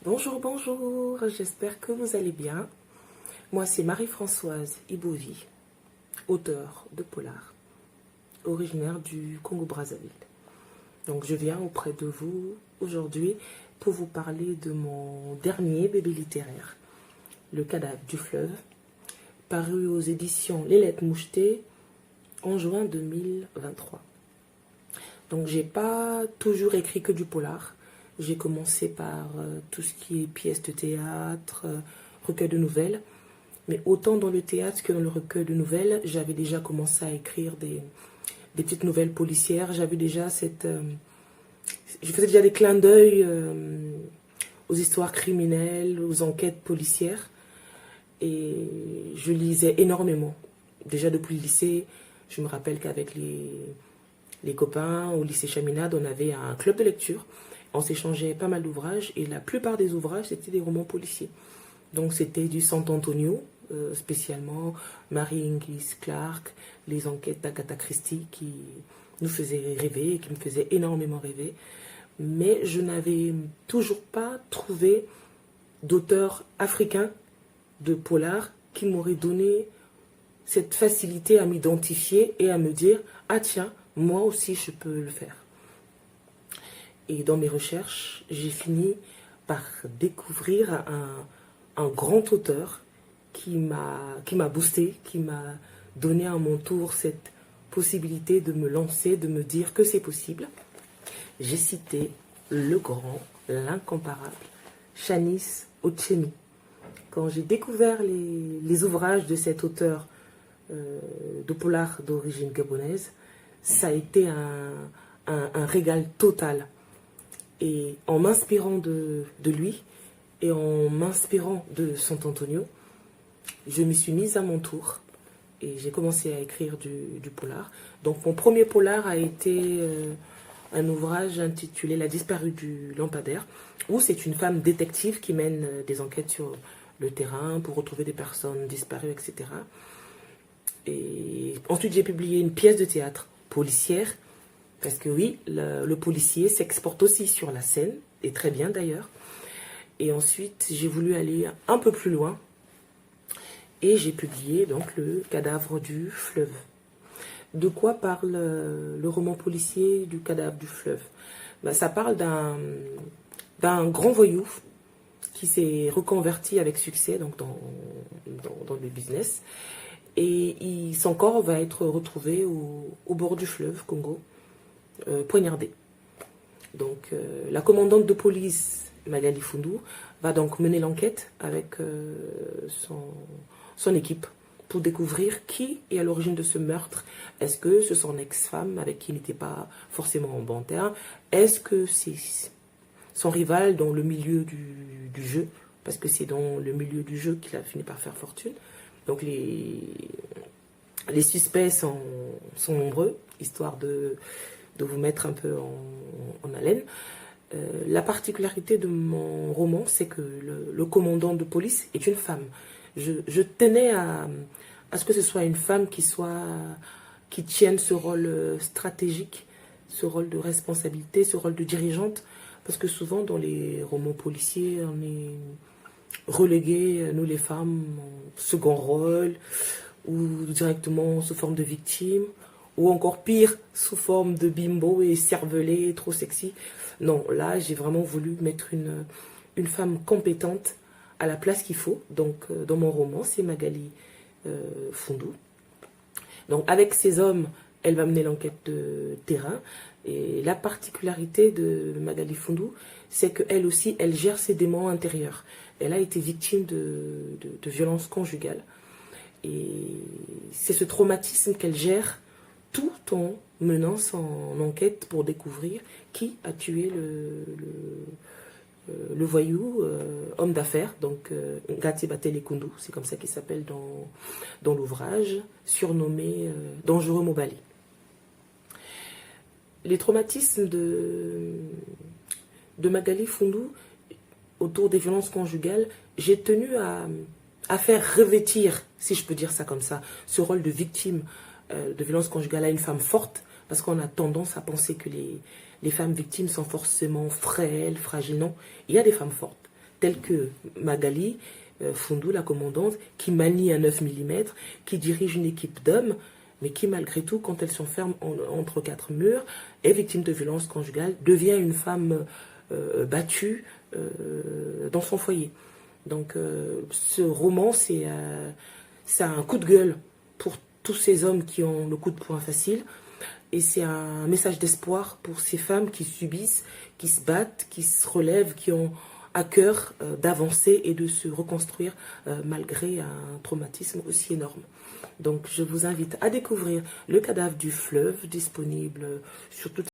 Bonjour, bonjour, j'espère que vous allez bien. Moi, c'est Marie-Françoise Ibovi, auteure de polar, originaire du Congo-Brazzaville. Donc, je viens auprès de vous aujourd'hui pour vous parler de mon dernier bébé littéraire, Le cadavre du fleuve, paru aux éditions Les Lettres Mouchetées en juin 2023. Donc, j'ai pas toujours écrit que du polar. J'ai commencé par tout ce qui est pièces de théâtre, recueil de nouvelles. Mais autant dans le théâtre que dans le recueil de nouvelles, j'avais déjà commencé à écrire des petites nouvelles policières. J'avais déjà je faisais déjà des clins d'œil aux histoires criminelles, aux enquêtes policières. Et je lisais énormément. Déjà depuis le lycée, je me rappelle qu'avec les copains au lycée Chaminade, on avait un club de lecture. On s'échangeait pas mal d'ouvrages et la plupart des ouvrages, c'était des romans policiers. Donc c'était du Sant'Antonio, spécialement Mary Inglis Clark, les enquêtes d'Agatha Christie qui nous faisaient rêver et qui me faisaient énormément rêver. Mais je n'avais toujours pas trouvé d'auteur africain de polar qui m'aurait donné cette facilité à m'identifier et à me dire « Ah tiens, moi aussi je peux le faire ». Et dans mes recherches, j'ai fini par découvrir un grand auteur qui m'a boosté, qui m'a donné à mon tour cette possibilité de me lancer, de me dire que c'est possible. J'ai cité le grand, l'incomparable, Chanis Ochemi. Quand j'ai découvert les ouvrages de cet auteur de polar d'origine gabonaise, ça a été un régal total. Et en m'inspirant de lui et en m'inspirant de Sant'Antonio, je me suis mise à mon tour et j'ai commencé à écrire du polar. Donc mon premier polar a été un ouvrage intitulé La disparue du lampadaire, où c'est une femme détective qui mène des enquêtes sur le terrain pour retrouver des personnes disparues, etc. Et ensuite j'ai publié une pièce de théâtre policière. Parce que oui, le policier s'exporte aussi sur la scène, et très bien d'ailleurs. Et ensuite, j'ai voulu aller un peu plus loin, et j'ai publié donc Le cadavre du fleuve. De quoi parle le roman policier du cadavre du fleuve? Ben, ça parle d'un grand voyou qui s'est reconverti avec succès donc dans le business. Et son corps va être retrouvé au bord du fleuve Congo. Poignardé. Donc la commandante de police Magali Fundou va donc mener l'enquête avec son équipe pour découvrir qui est à l'origine de ce meurtre. Est-ce que c'est son ex-femme avec qui il n'était pas forcément en bon terme? Est-ce que c'est son rival dans le milieu du jeu? Parce que c'est dans le milieu du jeu qu'il a fini par faire fortune. Donc les suspects sont nombreux, histoire de vous mettre un peu en haleine. La particularité de mon roman, c'est que le commandant de police est une femme. Je tenais à ce que ce soit une femme qui tienne ce rôle stratégique, ce rôle de responsabilité, ce rôle de dirigeante, parce que souvent dans les romans policiers, on est relégués, nous les femmes, en second rôle, ou directement sous forme de victime, ou encore pire, sous forme de bimbo et cervelé, trop sexy. Non, là, j'ai vraiment voulu mettre une femme compétente à la place qu'il faut. Donc, dans mon roman, c'est Magali Fundou. Donc, avec ces hommes, elle va mener l'enquête de terrain. Et la particularité de Magali Fundou, c'est qu'elle aussi, elle gère ses démons intérieurs. Elle a été victime de violences conjugales. Et c'est ce traumatisme qu'elle gère tout en menant son enquête pour découvrir qui a tué le voyou, homme d'affaires, donc Ngati Batele Kundu, c'est comme ça qu'il s'appelle dans l'ouvrage, surnommé Dangereux Mobali. Les traumatismes de Magali Fundou autour des violences conjugales, j'ai tenu à faire revêtir, si je peux dire ça comme ça, ce rôle de victime de violences conjugales à une femme forte, parce qu'on a tendance à penser que les femmes victimes sont forcément frêles, fragiles. Non, il y a des femmes fortes, tels que Magali Fundou, la commandante, qui manie un 9 mm, qui dirige une équipe d'hommes, mais qui malgré tout, quand elle s'enferme entre quatre murs, est victime de violences conjugales, devient une femme battue dans son foyer. Donc ce roman, c'est un coup de gueule pour tous ces hommes qui ont le coup de poing facile, et c'est un message d'espoir pour ces femmes qui subissent, qui se battent, qui se relèvent, qui ont à cœur d'avancer et de se reconstruire malgré un traumatisme aussi énorme. Donc je vous invite à découvrir Le cadavre du fleuve, disponible sur toutes